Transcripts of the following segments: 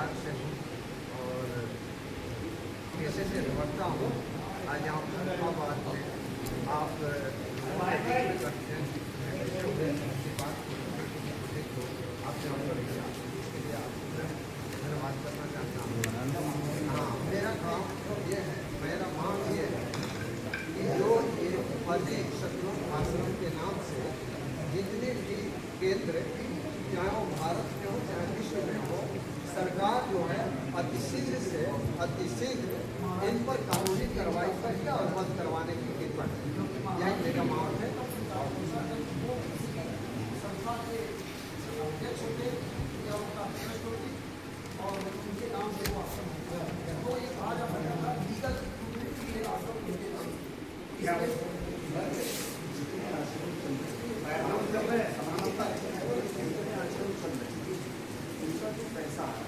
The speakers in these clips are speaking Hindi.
गुजरात से हूँ और पैसे से निपटता हूँ। आज यहाँ फैसलाबाद में आप करते हैं आपसे इसके लिए आपको धन्यवाद करना चाहता हूँ। हाँ, मेरा काम ये है, मेरा मांग ये है कि जो ये अनेक सतलोक आश्रम के नाम से जितने भी केंद्र, चाहे वो भारत में हो चाहे विश्व में हो, सरकार जो है अतिशीघ्र से अतिशीघ्र इन पर कानूनी कार्रवाई करके और बंद करवाने की कृपा करें। यही मेरा मांग है। संस्था के अध्यक्ष होते या उनका अध्यक्ष होती और उनके नाम से वो आश्रम होता है, तो ये कहा जा सकता है लीगल आश्रम उनका जो पैसा है,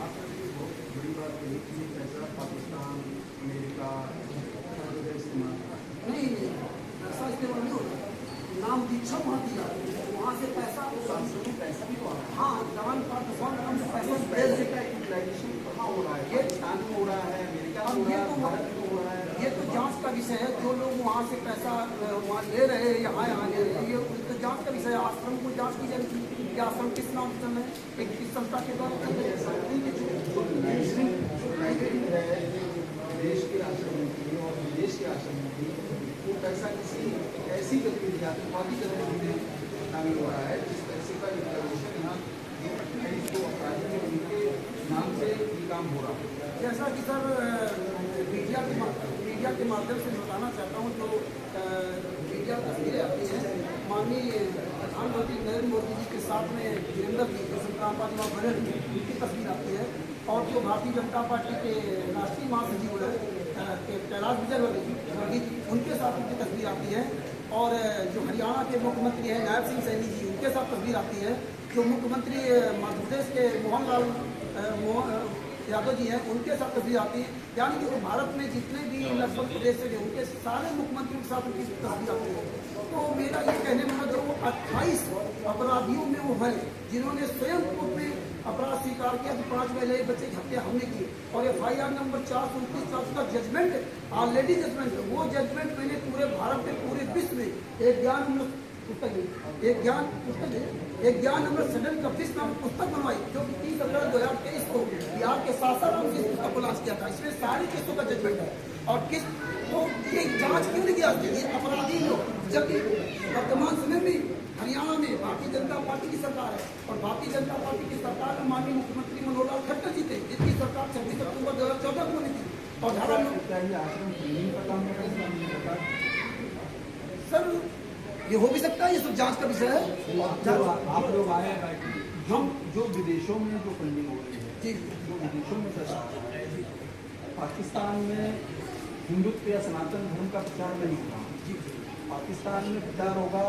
आपका भी बहुत बड़ी बात है कि पैसा पाकिस्तान, अमेरिका इस्तेमाल नहीं, पैसा इस्तेमाल नहीं होता। नाम दीक्षा वहाँ दिया, वहाँ से पैसा पैसा भी हो रहा है। हाँ, जवान का नाम से पैसा का यूटिलाइजेशन कहाँ हो रहा है? ये पाकिस्तान में हो रहा है, अमेरिका में हो रहा है, भारत में हो रहा है। ये तो जांच का विषय है। जो लोग वहाँ से पैसा वहाँ ले रहे हैं, यहाँ ले रहे हैं, ये तो जांच का विषय है। आश्रम को जांच की जाएगी कि आश्रम किस नाम से चल रहे हैं, एक किस संस्था के द्वारा चल रहे हैं। देश के आश्रम की और विदेश के आश्रम की वो पैसा किसी ऐसी गतिविधि आतंकवादी गतिविधि में शामिल हो रहा है जिस पैसे का यूटिलाइजेशन यहाँ 28 को अपराधी उनके नाम से ये काम हो रहा है। जैसा कि सर मीडिया के माध्यम से बताना चाहता हूँ, जो मीडिया तस्वीरें आती हैं, माननीय प्रधानमंत्री नरेंद्र मोदी जी के साथ में वीरेंद्र जी जो संक्रांत बने उनकी तस्वीर आती है, और जो भारतीय जनता पार्टी के राष्ट्रीय महासचिव है कैलाश विजयवर्गीय जी, उनके साथ उनकी तस्वीर आती है, और जो हरियाणा के मुख्यमंत्री हैं नायब सिंह सैनी जी, उनके साथ तस्वीर आती है। जो मुख्यमंत्री मध्य प्रदेश के मोहनलाल यादव जी हैं, उनके साथ तस्वीर आती है। यानी कि भारत में जितने भी लगभग प्रदेश हैं उनके सारे मुख्यमंत्रियों के साथ उनकी तस्वीर आती है। तो मेरा ये कहने में जो 28 अपराधियों में वो है जिन्होंने स्वयं कोर्ट में अपराध स्वीकार किया कि 5 महिला बच्चे की हत्या हमने की, और FIR नंबर 429 का जजमेंट ऑलरेडी जजमेंट, वो जजमेंट मैंने पूरे भारत में पूरे विश्व में एक ज्ञान नंबर सडन का फिश नाम पुस्तक बनवाई, जो कि 30 अप्रैल 2023 को बिहार के सासाराम से इस पुस्तक को लॉन्च किया था। इसमें सारी किस्तों का जजमेंट है। और किस तो ये जांच क्यों नहीं किया ये अपराधी लोग, जबकि वर्तमान समय में हरियाणा में भारतीय जनता पार्टी की सरकार है, और भारतीय जनता पार्टी की सरकार में माननीय मुख्यमंत्री मनोहर लाल खट्टर जी थे, जिनकी सरकार 26 अक्टूबर 2014 को बनी थी। और सर ये हो भी सकता है, ये सब जांच का विषय है। आप लोग आए हम जो विदेशों में जो फंडिंग हो रही है, जो विदेशों में पाकिस्तान में हिंदुत्व या सनातन धर्म का प्रचार नहीं होगा, पाकिस्तान में प्रचार होगा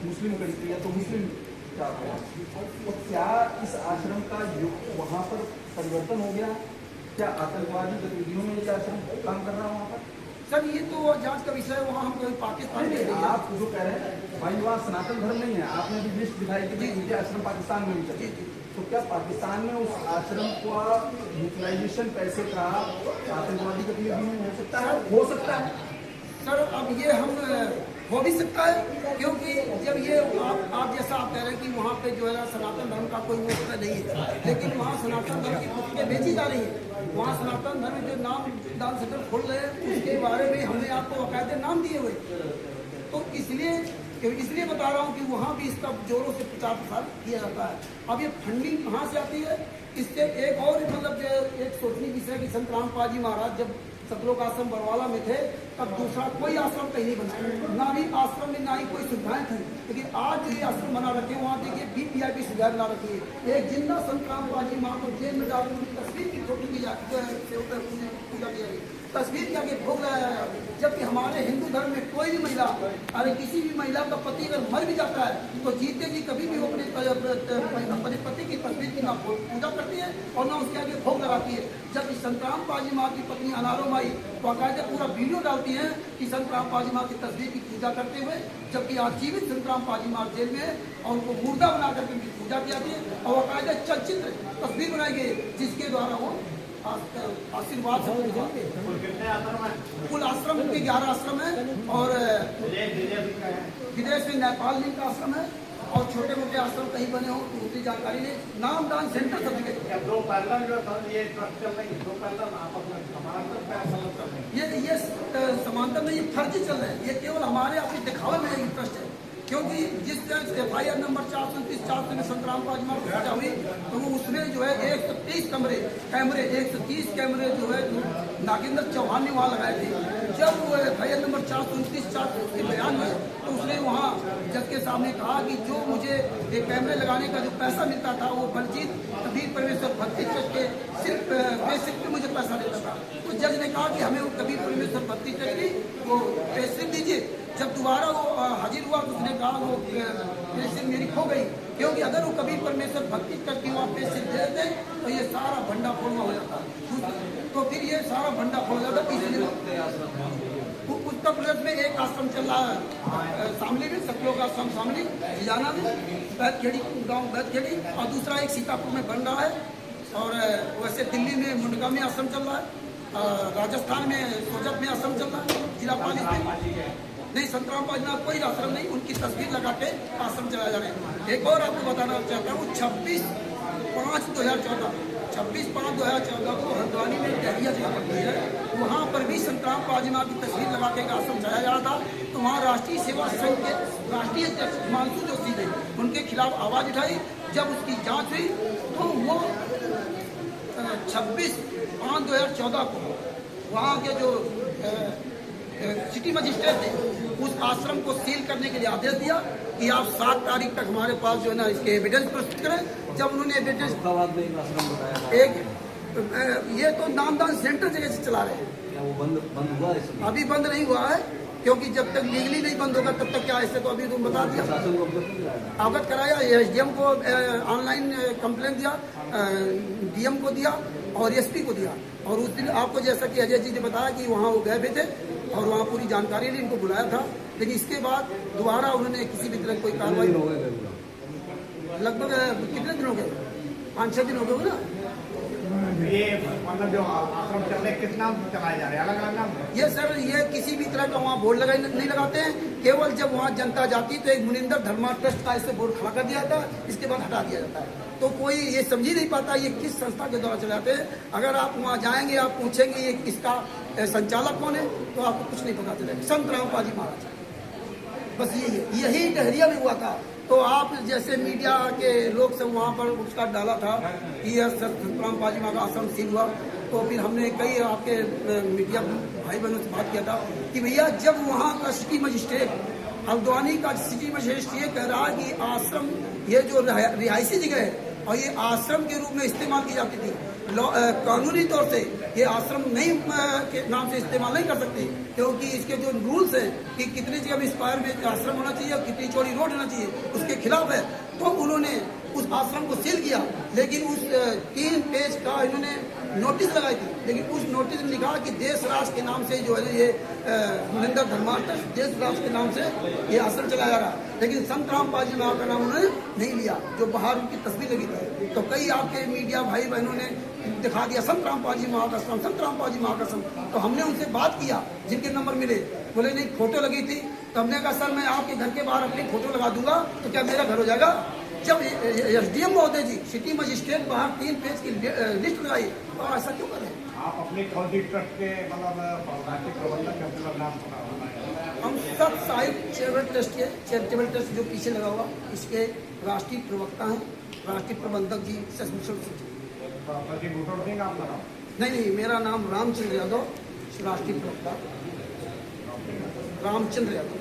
मुस्लिम कंट्री या तो मुस्लिम प्रचार होगा। तो क्या इस आश्रम का वहाँ पर परिवर्तन हो गया? क्या आतंकवादी गतिविधियों में ये आश्रम काम कर रहा है वहाँ पर? सर ये तो जांच का विषय है, वहाँ हम कोई पाकिस्तान में आप जो कह रहे हैं भाई वहाँ सनातन धर्म नहीं है, आपने भी लिस्ट दिखाई कि इनके आश्रम पाकिस्तान में भी चले, तो क्या पाकिस्तान में उस आश्रम का यूटिलाइजेशन पैसे का आतंकवादी गतिविधियों में हो सकता है? हो सकता है सर, अब ये हम हो भी सकता है, क्योंकि जब ये आप जैसा आप कह रहे हैं कि वहाँ पे जो है सनातन धर्म का कोई वो नहीं है, लेकिन वहाँ सनातन धर्म की पुस्तकें बेची जा रही है। वहाँ सनातन धर्म जो नाम दान सेंटर खोल रहे हैं उसके बारे में हमने आपको बाकायदे नाम दिए हुए, तो इसलिए बता रहा हूँ कि वहाँ भी इसका जोरों से प्रचार प्रसार किया जाता है। अब ये फंडिंग कहाँ से आती है, इससे एक और मतलब एक सोचने की विषय कि संत रामपाल जी महाराज जब सतलोक आश्रम बरवाला में थे तब दूसरा कोई आश्रम कहीं नहीं बना, ना भी आश्रम में ना ही कोई सुविधाएं थी, लेकिन आज जो ये आश्रम बना रखे वहाँ देखिए VIP सुविधाएं बना रखी है। एक जिंदा संत रामपाल जी माँ को जेल में डालकर उनकी तस्वीर की फोटो की जाती है, पूजा की जाती है, तस्वीर के आगे भोग लगाया जाता है। जबकि हमारे हिंदू धर्म में कोई भी महिला, अरे किसी भी महिला का पति अगर मर भी जाता है तो जीते जी कभी भी वो अपने पति की तस्वीर की ना पूजा करती है और ना उसके आगे भोग लगाती है। जबकि संत रामपाल जी माँ की पत्नी अनारो माई बाकायदा पूरा वीडियो डालती हैं कि संत रामपाल जी माँ की तस्वीर की पूजा करते हुए, जबकि आज जीवित संत रामपाल जी माँ जेल में है और उनको मुर्दा बना करके उनकी पूजा की जाती है और बाकायदा चलचित्र तस्वीर बनाई गई जिसके द्वारा वो आशीर्वाद से कुल आश्रम के 11 आश्रम है और विदेश में नेपाल में का आश्रम है और छोटे मोटे आश्रम कहीं बने हो तो उसकी जानकारी नहीं। नामदान सेंटर सर्टिफिकेट दो पैरल जो ये ट्रस्ट चल रही है, दो पैरल आप अपना समानांतर पैरल चल रहे हैं। ये समांतर में ये फर्जी चल रहे हैं। ये केवल हमारे अपने दिखावे में ये ट्रस्ट है, क्योंकि जिस FIR नंबर 429 में संतराम पाजमा की सजा हुई तो वो उसमें जो है 130 कैमरे 130 कैमरे जो है नागेंद्र चौहान ने वहाँ लगाए थे। जब वो FIR नंबर 429 के बयान में तो उसने वहाँ जज के सामने कहा कि जो मुझे ये कैमरे लगाने का जो पैसा मिलता था वो बलजीत कबीर परमेश्वर भक्ति ट्रस्ट के सिर्फ बेसिक पे मुझे पैसा देता था। तो जज ने कहा कि हमें वो कबीर परमेश्वर भक्ति ट्रस्ट की वो बेसिक दीजिए। जब दोबारा वो हाजिर हुआ तो उसने कहा वो पेशिल मेरी खो गई, क्योंकि अगर वो कबीर परमेश्वर भक्ति करके वहाँ पेशिल दे देते तो ये सारा भंडा फोड़ना हो जाता। तो फिर ये सारा भंडा फोड़ जाता। इसलिए उत्तर प्रदेश में एक आश्रम चल रहा है शामली में, सतलोक आश्रम शामली जिजाना में, बैतखेड़ी गाँव बैतखेड़ी, और दूसरा एक सीतापुर में बन रहा है। और वैसे दिल्ली में मुंडका में आश्रम चल रहा है, राजस्थान में सोजत में आश्रम चल रहा है, जिला पाली में नहीं। संतराम पाजमा कोई आश्रम नहीं, उनकी तस्वीर लगा के आश्रम चलाया जा रहा है। एक और आपको बताना चाहता हूँ 26/5/2014 को हल्द्वानी में डहरिया जगह पड़ती है, वहाँ पर भी संतराम पाजमा की तस्वीर लगा के आश्रम चलाया जा रहा था। तो वहाँ राष्ट्रीय सेवा संघ के राष्ट्रीय अध्यक्ष हिमांशु जोशी ने उनके खिलाफ आवाज उठाई। जब उसकी जाँच हुई तो वो 26/5/2014 को वहाँ के जो सिटी मजिस्ट्रेट ने उस आश्रम को सील करने के लिए आदेश दिया कि आप 7 तारीख तक हमारे पास जो है ना इसके एविडेंस प्रस्तुत करें। जब उन्होंने एविडेंस एक ये तो नामदान सेंटर जगह से चला रहे हैं, वो बंद हुआ है? अभी बंद नहीं हुआ है, क्योंकि जब तक लीगली नहीं बंद होगा तब तक क्या, ऐसे तो अभी तुम बता दिया। अवगत कराया, SDM को ऑनलाइन कंप्लेंट दिया, DM को दिया और SP को दिया। और उस दिन आपको जैसा कि अजय जी ने बताया कि वहाँ वो गए भी थे और वहाँ पूरी जानकारी ने इनको बुलाया था, लेकिन इसके बाद दोबारा उन्होंने किसी भी तरह कोई कार्रवाई लगभग कितने दिन हो गए, 5-6 दिन हो गए ना। ये मतलब जो आश्रम चल रहे किस नाम से चलाए जा रहे हैं, अलग अलग नाम? ये सर ये किसी भी तरह का वहाँ बोर्ड नहीं लगाते हैं। केवल जब वहाँ जनता जाती तो एक मुनिंदर धर्मा ट्रस्ट का ऐसे बोर्ड खड़ा कर दिया था, इसके बाद हटा दिया जाता है। तो कोई ये समझ ही नहीं पाता ये किस संस्था के द्वारा चलाते हैं। अगर आप वहाँ जाएंगे, आप पूछेंगे ये किसका संचालक कौन है, तो आपको कुछ नहीं पता चलेगा। संतराम पाजी महाराज, बस यही डहरिया में हुआ था। तो आप जैसे मीडिया के लोग सब वहाँ पर उसका डाला था कि यह संतराम पाजमा का आश्रम सील हुआ, तो फिर हमने कई आपके मीडिया भाई बहनों से बात किया था कि भैया जब वहाँ का सिटी मजिस्ट्रेट हल्द्वानी का सिटी मजिस्ट्रेट ये कह रहा है कि आश्रम ये जो रिहायशी जगह है और ये आश्रम के रूप में इस्तेमाल की जाती थी, कानूनी तौर से ये आश्रम नहीं के नाम से इस्तेमाल नहीं कर सकते, क्योंकि इसके जो रूल्स हैं कि कितनी जगह में स्क्वायर में आश्रम होना चाहिए और कितनी चौड़ी रोड होना चाहिए, उसके खिलाफ है। तो उन्होंने उस आश्रम को सील किया, लेकिन उस 3 पेज का इन्होंने नोटिस लगाई थी, लेकिन उस नोटिस में लिखा कि देश राष्ट्र के नाम से जो है ये मुनिंदर धर्मा ट्रस्ट देश राष्ट्र के नाम से ये आश्रम चलाया जा रहा है, लेकिन संतराम पाजी महाराज का नाम उन्होंने नहीं लिया, जो बाहर उनकी तस्वीर लगी थी। तो कई आपके मीडिया भाई बहनों ने दिखा दिया संतराम पाजी महाराज आश्रम, संतराम पाजी महाराज आश्रम। तो हमने उनसे बात किया, जिनके नंबर मिले, बोले नहीं फोटो लगी थी। तो हमने कहा सर मैं आपके घर के बाहर अपनी फोटो लगा दूंगा तो क्या मेरा घर हो जाएगा? जब SDM महोदय जी सिटी मजिस्ट्रेट बाहर 3 पेज की लिस्ट लगाई, तो ऐसा क्यों करें? आप अपने खौदी ट्रस्ट के मतलब राष्ट्रीय प्रबंधक के मतलब नाम सुना? हम सब साहिब चैरिटेबल ट्रस्ट जो पीछे लगा हुआ इसके राष्ट्रीय प्रवक्ता हैं, राष्ट्रीय प्रबंधक जी शशिभूषण सिंह। नहीं, मेरा नाम रामचंद्र यादव, राष्ट्रीय प्रवक्ता रामचंद्र यादव।